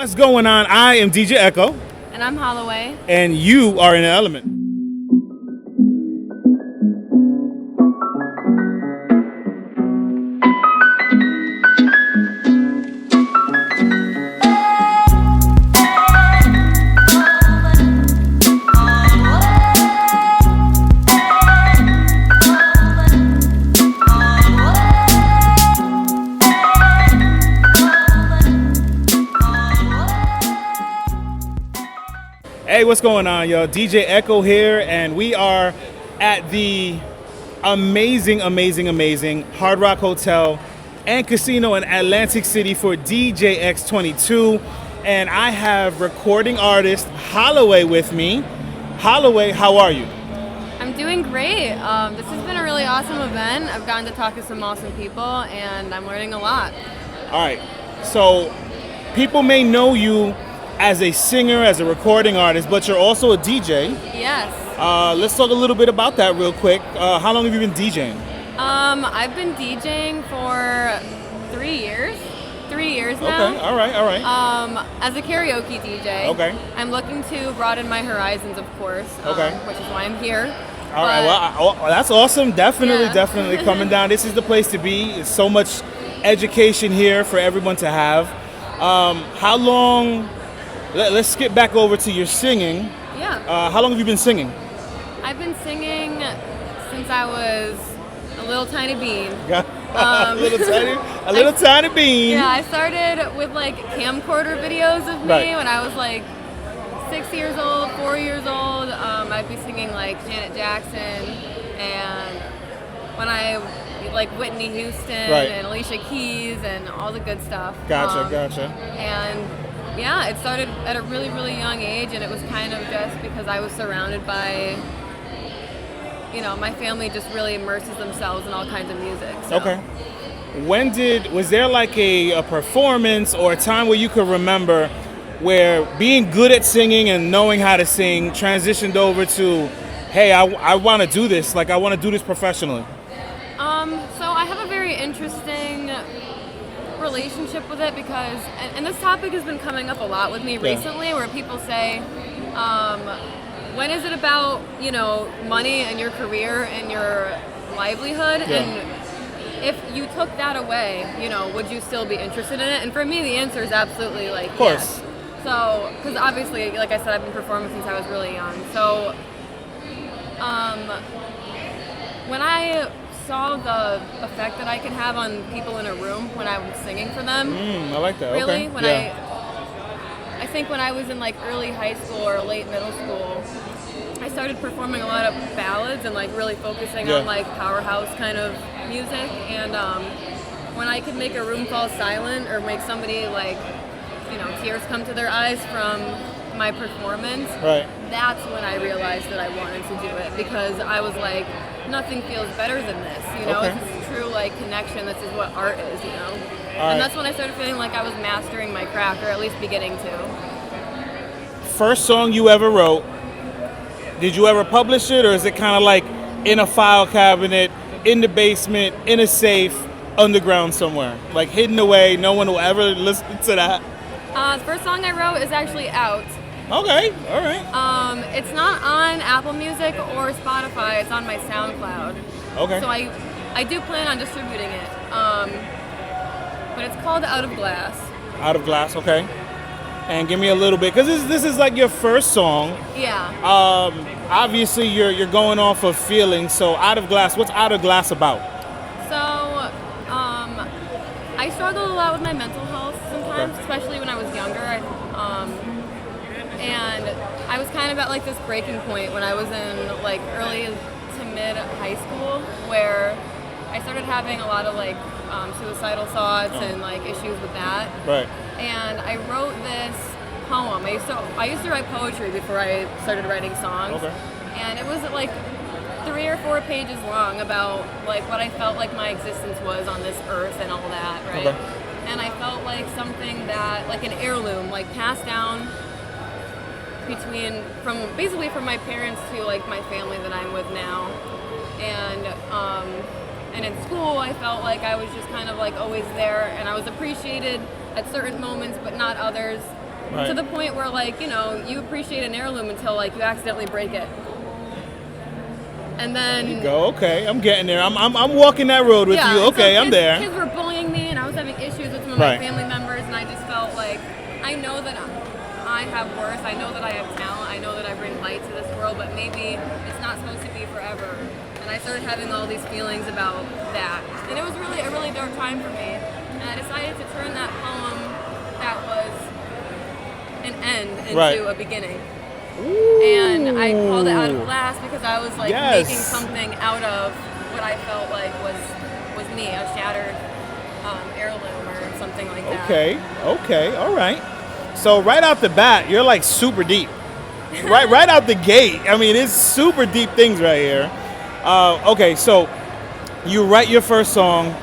What's going on? I am DJ Echo. And I'm Hollowae. And you are in the element. Hey, what's going on, yo? DJ Echo here, and we are at the amazing Hard Rock Hotel and Casino in Atlantic City for DJ X22, and I have recording artist Hollowae with me. Hollowae, how are you? I'm doing great. This has been a really awesome event. I've gotten to talk to some awesome people, and I'm learning a lot. All right, so people may know you as a singer, as a recording artist, but you're also a DJ. Yes. Let's talk a little bit about that real quick. How long have you been DJing? I've been DJing for 3 years. 3 years now. Okay, all right. As a karaoke DJ. Okay. I'm looking to broaden my horizons, of course. Okay. Which is why I'm here. All right, well, that's awesome. Definitely coming down. This is the place to be. There's so much education here for everyone to have. How long... Let's skip back over to your singing. Yeah. How long have you been singing? I've been singing since I was a little tiny bean. a little tiny bean. Yeah, I started with like camcorder videos of me when I was like 6 years old, 4 years old. I'd be singing like Janet Jackson, and when I like Whitney Houston and Alicia Keys and all the good stuff. Gotcha. And yeah, it started at a really, really young age, and it was kind of just because I was surrounded by, my family just really immerses themselves in all kinds of music. So. Okay. Was there like a performance or a time where you could remember where being good at singing and knowing how to sing transitioned over to, hey, I want to do this, like I want to do this professionally? So I have a very interesting relationship with it because, and this topic has been coming up a lot with me recently, where people say, when is it about money and your career and your livelihood, and if you took that away, would you still be interested in it? And for me, the answer is absolutely like, of course. Yes. So, because obviously, like I said, I've been performing since I was really young. So when I saw the effect that I can have on people in a room when I was singing for them. I like that. Really? Okay. I think when I was in like early high school or late middle school, I started performing a lot of ballads and like really focusing on like powerhouse kind of music. And when I could make a room fall silent or make somebody like, tears come to their eyes from my performance, that's when I realized that I wanted to do it, because I was like, nothing feels better than this, It's a true like connection. This is what art is, And that's when I started feeling like I was mastering my craft, or at least beginning to. First song you ever wrote, did you ever publish it, or is it kind of like in a file cabinet, in the basement, in a safe, underground somewhere, like hidden away, no one will ever listen to that? The first song I wrote is actually out. Okay, all right. It's not on Apple Music or Spotify. It's on my SoundCloud. Okay. So I do plan on distributing it. But it's called Out of Glass. Out of Glass, okay. And give me a little bit, because this is like your first song. Yeah. Obviously you're going off of feelings. So Out of Glass, what's Out of Glass about? So I struggle a lot with my mental health sometimes, especially when I was younger. And I was kind of at like this breaking point when I was in like early to mid high school, where I started having a lot of like suicidal thoughts and like issues with that. Right. And I wrote this poem. I used to write poetry before I started writing songs. Okay. And it was like 3 or 4 pages long about like what I felt like my existence was on this earth and all that, right? Okay. And I felt like something that, like an heirloom, like passed down from my parents to like my family that I'm with now. And in school I felt like I was just kind of like always there, and I was appreciated at certain moments but not others. Right. To the point where, like, you know, you appreciate an heirloom until, like, you accidentally break it. And then... There you go. Okay, I'm getting there. I'm walking that road with you. Okay, so I'm there. Kids were bullying me, and I was having issues with some of my family members, and I just felt like, I know that I have worth, I know that I have talent, I know that I bring light to this world, but maybe it's not supposed to be forever. And I started having all these feelings about that. And it was really a really dark time for me. And I decided to turn that poem that was an end into a beginning. Ooh. And I called it Out of Glass because I was like making something out of what I felt like was me, a shattered heirloom or something like that. Okay, all right. So right out the bat, you're like super deep. right out the gate. I mean, it's super deep things right here. Okay, so you write your first song.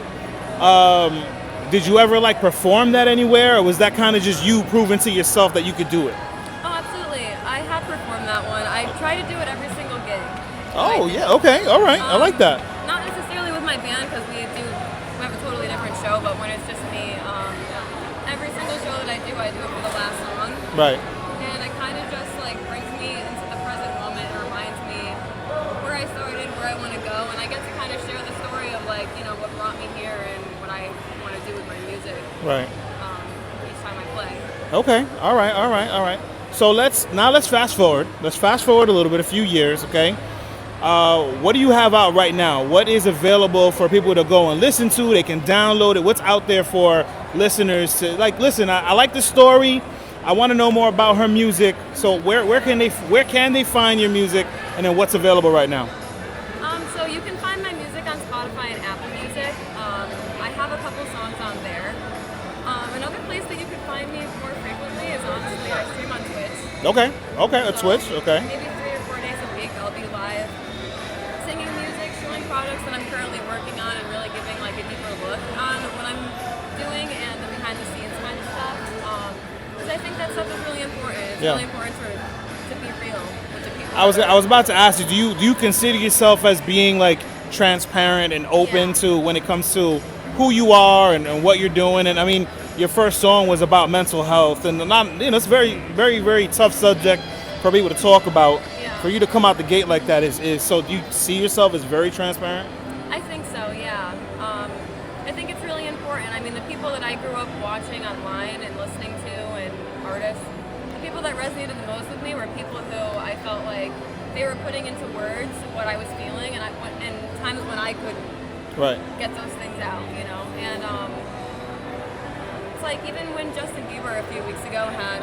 Did you ever like perform that anywhere, or was that kind of just you proving to yourself that you could do it? Oh, absolutely. I have performed that one. I try to do it every single gig. Oh, yeah. Okay. All right. I like that. Not necessarily with my band because we have a totally different show, but when it's just me, every single show that I do it for the last song. Right. And it kind of just like brings me into the present moment and reminds me where I started, where I want to go, and I get to kind of share the story of like, you know, what brought me here and what I want to do with my music. Right. Each time I play. Okay. All right. So let's fast forward. Let's fast forward a little bit, a few years. Okay. What do you have out right now? What is available for people to go and listen to? They can download it. What's out there for listeners to like? Listen, I like the story. I want to know more about her music. So where can they find your music? And then what's available right now? So you can find my music on Spotify and Apple Music. I have a couple songs on there. Another place that you can find me more frequently is honestly I stream on Twitch. Okay, a Twitch. Okay. Maybe 3 or 4 days a week I'll be live singing music, showing products that I'm currently working on, and really giving like a deeper look on what I'm doing and the behind the scenes kind of stuff. Because I think that stuff is really important. It's really important to be real with the people. I was about to ask you, do you consider yourself as being like transparent and open to when it comes to who you are and what you're doing? And I mean, your first song was about mental health, and it's very, very, very tough subject for people to talk about. Yeah. For you to come out the gate like that is so. Do you see yourself as very transparent? I think so, yeah. I think it's really important. I mean, the people that I grew up watching online and listening to, and artists, the people that resonated the most with me were people who I felt like they were putting into words what I was feeling, and times when I could get those things out, you know. And it's like even when Justin Bieber a few weeks ago had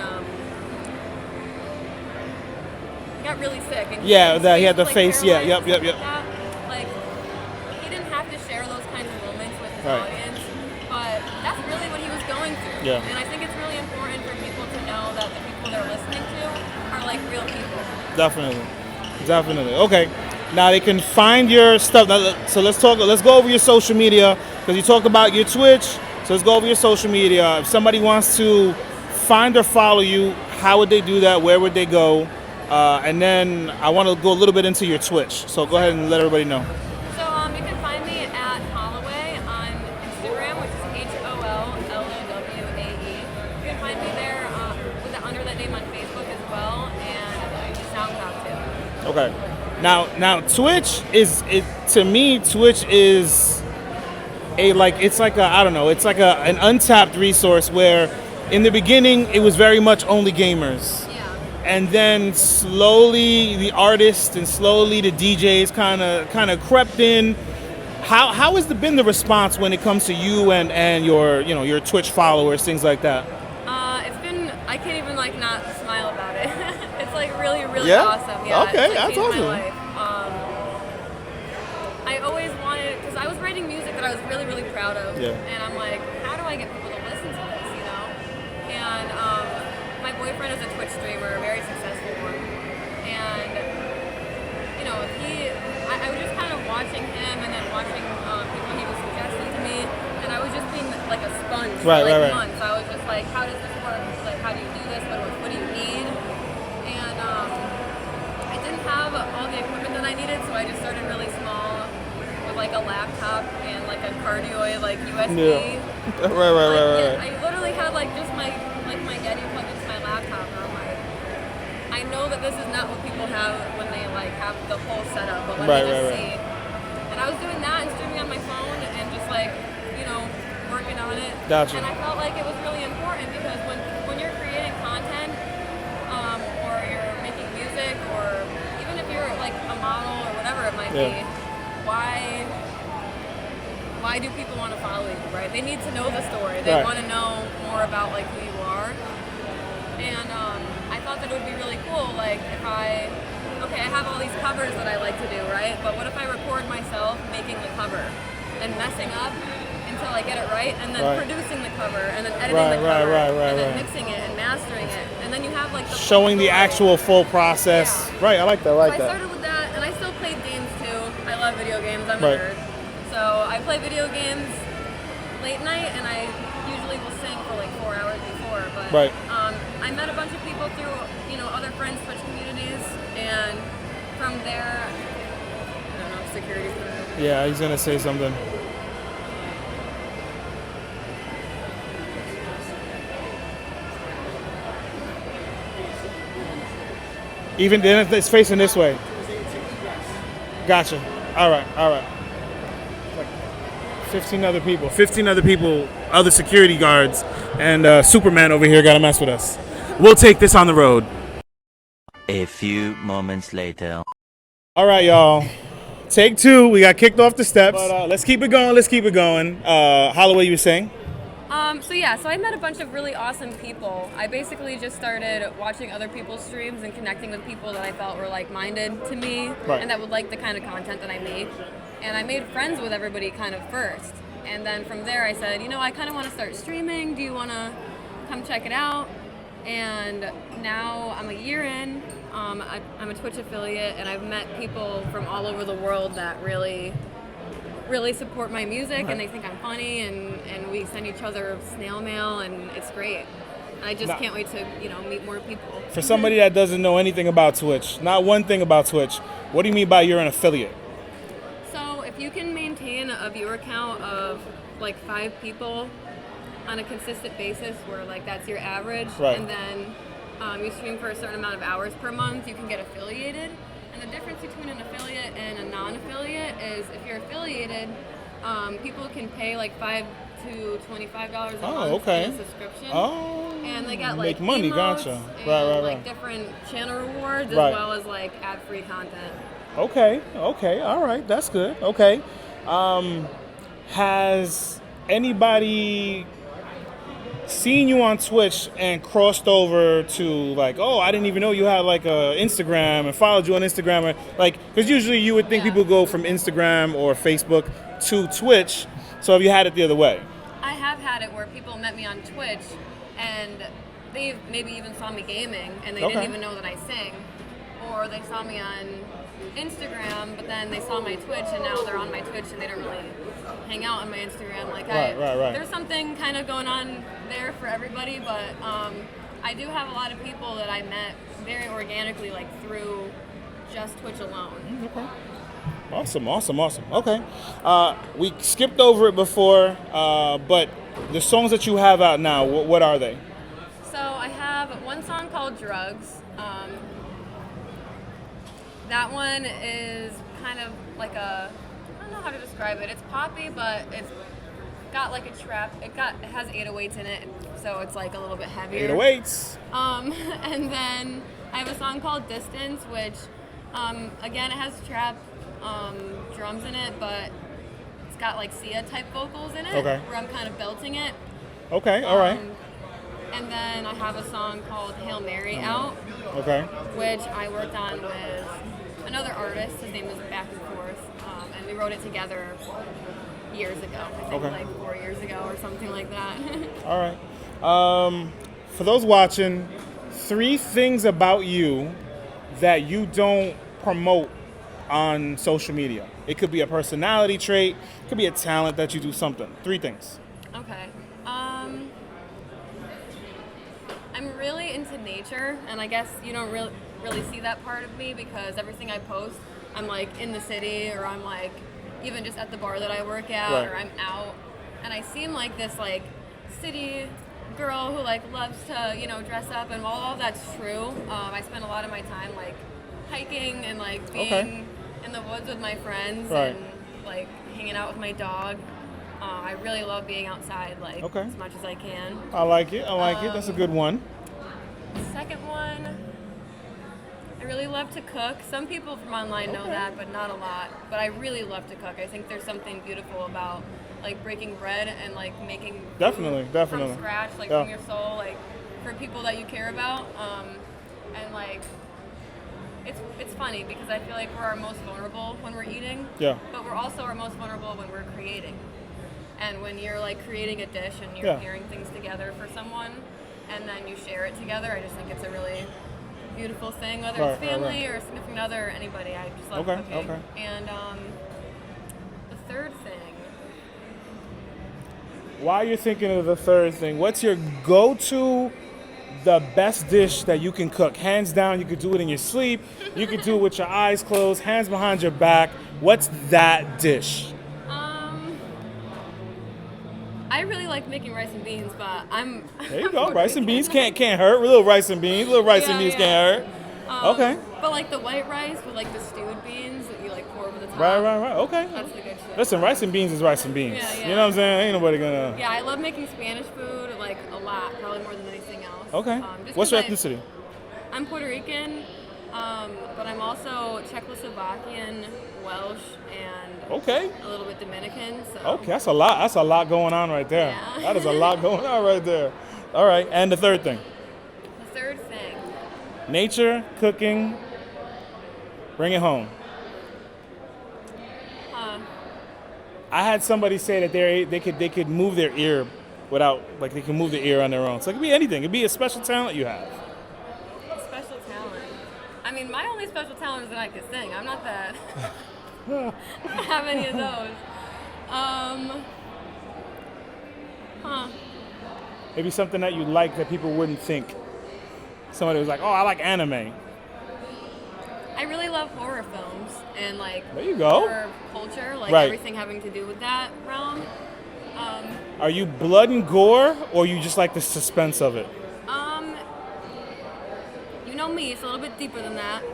he got really sick, and he had the like face, paralyzed yep. and stuff like that. Like he didn't have to share those kinds of moments with his audience, but that's really what he was going through. Yeah. And I think it's really important for people to know that the people they're listening to are like real people. Definitely. Okay. Now they can find your stuff. So let's go over your social media, because you talked about your Twitch. So let's go over your social media. If somebody wants to find or follow you, how would they do that? Where would they go? And then I want to go a little bit into your Twitch. So go ahead and let everybody know. So you can find me at Hollowae on Instagram, which is HOLLOWAE. You can find me there under that name on Facebook as well, and SoundCloud too. Okay. Now Twitch to me Twitch is it's like an untapped resource where in the beginning it was very much only gamers. Yeah. And then slowly the artists and slowly the DJs kind of crept in. How has been the response when it comes to you and your Twitch followers, things like that? I can't even not smile about it. It's really awesome. Yeah. Okay, it's that's changed awesome. my life. I always wanted, because I was writing music that I was really, really proud of. Yeah. And I'm like, how do I get people to listen to this, you know? And my boyfriend is a Twitch streamer, a very successful one. And, you know, I was just kind of watching him and then watching people he was suggesting to me. And I was just being like a sponge for months. I was just like, how does this work? Like, how do you do this? What do you need? And I didn't have all the equipment that I needed, so I just started really small with a laptop and a cardioid USB. Yeah. Right. I literally had just my Yeti plugged into my laptop know that this is not what people have when they like have the whole setup, but let Right, me just right, see. And I was doing that and streaming on my phone and just like, you know, working on it. Gotcha. And I felt like it was really important because when you're creating content, or you're making music, or even if you're like a model or whatever it might be, why do people want to follow you, right? They need to know the story. They want to know more about like who you are. And I thought that it would be really cool, like if I have all these covers that I like to do, right? But what if I record myself making the cover and messing up until I get it right, and then producing the cover, and then editing the cover, and then mixing it and mastering it, and then you have like the showing the actual full process. Yeah. Right, I like that. I started with that, and I still played games too. I love video games. I'm a nerd. So I play video games late night, and I usually will sing for like 4 hours before. But I met a bunch of people through, you know, other friends' Twitch communities, and from there, I don't know if security's gonna. Yeah, he's gonna say something. Even then, it's facing this way. Gotcha. All right. Like 15 other people, other security guards, and Superman over here got to mess with us. We'll take this on the road. A few moments later. All right, y'all. Take 2. We got kicked off the steps. But let's keep it going. Hollowae, you were saying? So I met a bunch of really awesome people. I basically just started watching other people's streams and connecting with people that I felt were like-minded to me and that would like the kind of content that I make. And I made friends with everybody kind of first. And then from there I said, you know, I kind of want to start streaming. Do you want to come check it out? And now I'm a year in. I'm a Twitch affiliate, and I've met people from all over the world that really support my music, and they think I'm funny, and we send each other snail mail, and it's great. And I just can't wait to, you know, meet more people. For somebody that doesn't know anything about Twitch, not one thing about Twitch, what do you mean by you're an affiliate? So if you can maintain a viewer count of like 5 people on a consistent basis, where like that's your average, and then you stream for a certain amount of hours per month, you can get affiliated. And the difference between an affiliate and a non-affiliate is if you're affiliated, people can pay like $5 to $25 a month in a subscription. And they get like make money, emotes gotcha. And like different channel rewards as well as like ad-free content. Okay, all right, that's good. Okay. Has anybody seen you on Twitch and crossed over to like, oh, I didn't even know you had like a Instagram, and followed you on Instagram, or like, because usually you would think people go from Instagram or Facebook to Twitch. So have you had it the other way? I have had it where people met me on Twitch and they maybe even saw me gaming and they didn't even know that I sing, or they saw me on Instagram, but then they saw my Twitch and now they're on my Twitch and they don't really hang out on my Instagram. Like there's something kind of going on there for everybody, but I do have a lot of people that I met very organically, like through just Twitch alone. Okay. Awesome. Okay. We skipped over it before, but the songs that you have out now, what are they? So I have one song called Drugs. That one is kind of like I don't know how to describe it. It's poppy, but it's got like a trap. It has 808s in it, so it's like a little bit heavier. 808s. And then I have a song called Distance, which again, it has trap drums in it, but it's got like Sia type vocals in it, where I'm kind of belting it. Okay, all right. And then I have a song called Hail Mary out, which I worked on with another artist. His name is Back and Forth, and we wrote it together years ago. I think like 4 years ago or something like that. All right. For those watching, 3 things about you that you don't promote on social media. It could be a personality trait, it could be a talent that you do something. 3 things. Okay. I'm really into nature, and I guess you don't really see that part of me because everything I post, I'm like in the city, or I'm like even just at the bar that I work at, or I'm out, and I seem like this like city girl who like loves to, dress up, and while all that's true, I spend a lot of my time like hiking and like being in the woods with my friends and like hanging out with my dog. I really love being outside like as much as I can. I like it. That's a good one. Second one, I really love to cook. Some people from online know that, but not a lot. But I really love to cook. I think there's something beautiful about like breaking bread and like making definitely from scratch, like from your soul, like for people that you care about. And like it's funny because I feel like we're our most vulnerable when we're eating. Yeah. But we're also our most vulnerable when we're creating. And when you're like creating a dish and you're pairing things together for someone, and then you share it together, I just think it's a really beautiful thing, whether it's family or a significant other or anybody. I just love cooking. Okay. And the third thing. While you're thinking of the third thing, what's your go-to, the best dish that you can cook? Hands down, you could do it in your sleep. You could do it with your eyes closed, hands behind your back. What's that dish? I really like making rice and beans, but There you go. Rice and beans can't hurt. Little rice and beans. Little rice and beans can't hurt. Okay. But like the white rice with like the stewed beans that you like pour over the top. Right. Okay. That's the good shit. Listen, rice and beans is rice and beans. Yeah. You know what I'm saying? Ain't nobody gonna. Yeah, I love making Spanish food like a lot, probably more than anything else. Okay. What's your ethnicity? I'm Puerto Rican, but I'm also Czechoslovakian, Welsh, and a little bit Dominican. So. Okay, that's a lot. That's a lot going on right there. Yeah. That is a lot going on right there. All right, and the third thing. The third thing. Nature, cooking. Bring it home. I had somebody say that they could move their ear without, like, they can move their ear on their own. So it could be anything. It could be a special talent you have. A special talent. I mean, my only special talent is that I can sing. I'm not that. I don't have any of those. Maybe something that you like that people wouldn't think. Somebody was like, oh, I like anime. I really love horror films and like there you go. Horror culture, like everything having to do with that realm. Are you blood and gore, or you just like the suspense of it? You know me, it's a little bit deeper than that,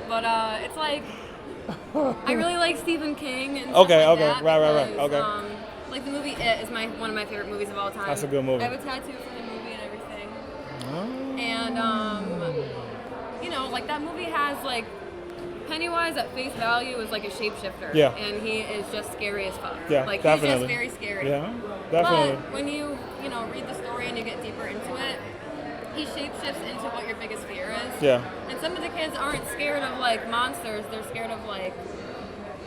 but it's like I really like Stephen King and stuff like that. Right. Okay. Like the movie It is one of my favorite movies of all time. That's a good movie. I have a tattoo from the movie and everything. And like that movie has like Pennywise at face value is like a shapeshifter. Yeah. And he is just scary as fuck. Yeah, like definitely. He's just very scary. Yeah, definitely. But when you read the story and you get deeper into it, he shapeshifts into what your biggest fear is. Yeah. And some of the kids aren't scared of like monsters, they're scared of like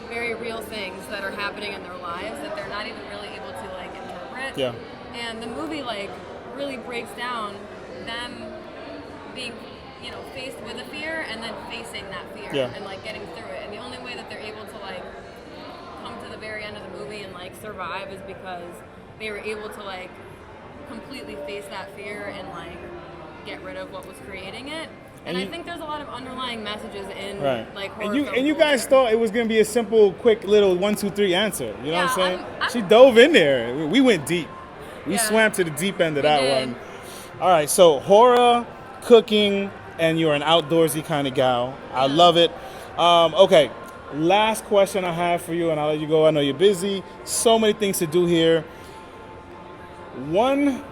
very real things that are happening in their lives that they're not even really able to like interpret. Yeah. And the movie like really breaks down them being faced with a fear and then facing that fear and like getting through it. And the only way that they're able to like come to the very end of the movie and like survive is because they were able to like completely face that fear and like get rid of what was creating it. And I think there's a lot of underlying messages in like horror and you guys thought it was gonna be a simple, quick little 1, 2, 3 answer. You know what I'm saying? She dove in there. We went deep. We swam to the deep end of that one. All right, so horror, cooking, and you're an outdoorsy kind of gal. I love it. Okay, last question I have for you, and I'll let you go. I know you're busy. So many things to do here. One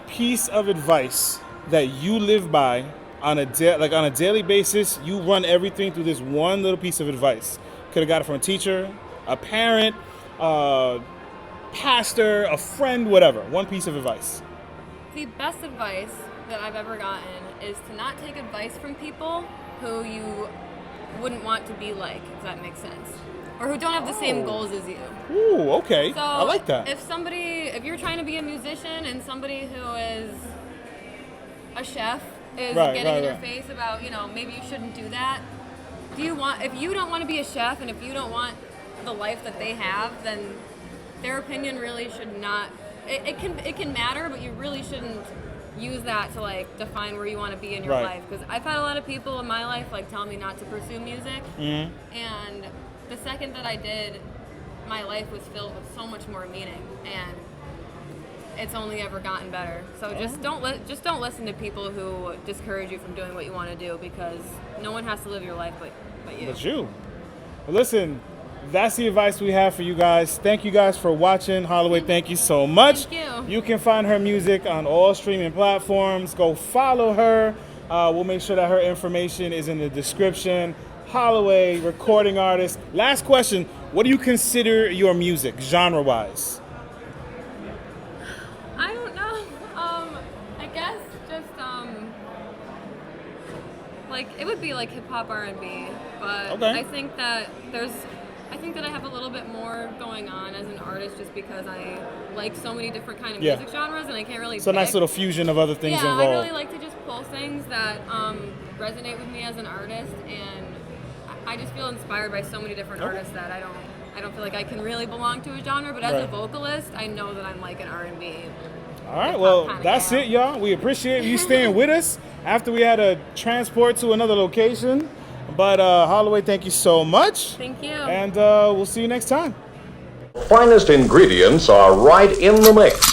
piece of advice that you live by on a daily basis. You run everything through this one little piece of advice. Could have got it from a teacher, a parent, a pastor, a friend, whatever. One piece of advice. The best advice that I've ever gotten is to not take advice from people who you wouldn't want to be like, if that makes sense. Or who don't have the same goals as you. Ooh, okay. So I like that. If you're trying to be a musician and somebody who is a chef is getting in your face about, maybe you shouldn't do that. If you don't want to be a chef and if you don't want the life that they have, then their opinion really should not, it can matter, but you really shouldn't use that to like define where you want to be in your life. Because I've had a lot of people in my life like tell me not to pursue music, and the second that I did, my life was filled with so much more meaning. And it's only ever gotten better. So just don't listen to people who discourage you from doing what you want to do, because no one has to live your life but you. But you. Well, listen, that's the advice we have for you guys. Thank you guys for watching. Hollowae, thank you so much. Thank you. You can find her music on all streaming platforms. Go follow her. We'll make sure that her information is in the description. Hollowae, recording artist. Last question. What do you consider your music, genre-wise? I don't know. I guess just like it would be like hip hop R&B, but Okay. I think that I have a little bit more going on as an artist, just because I like so many different kind of Yeah. music genres, and I can't really. So a nice pick. little fusion of other things Yeah, involved. I really like to just pull things that resonate with me as an artist, and I just feel inspired by so many different artists that I don't feel like I can really belong to a genre. But as a Right. vocalist, I know that I'm like an R&B. All right, well, that's it, y'all. We appreciate you staying with us after we had to transport to another location. But Hollowae, thank you so much. Thank you. And we'll see you next time. Finest ingredients are right in the mix.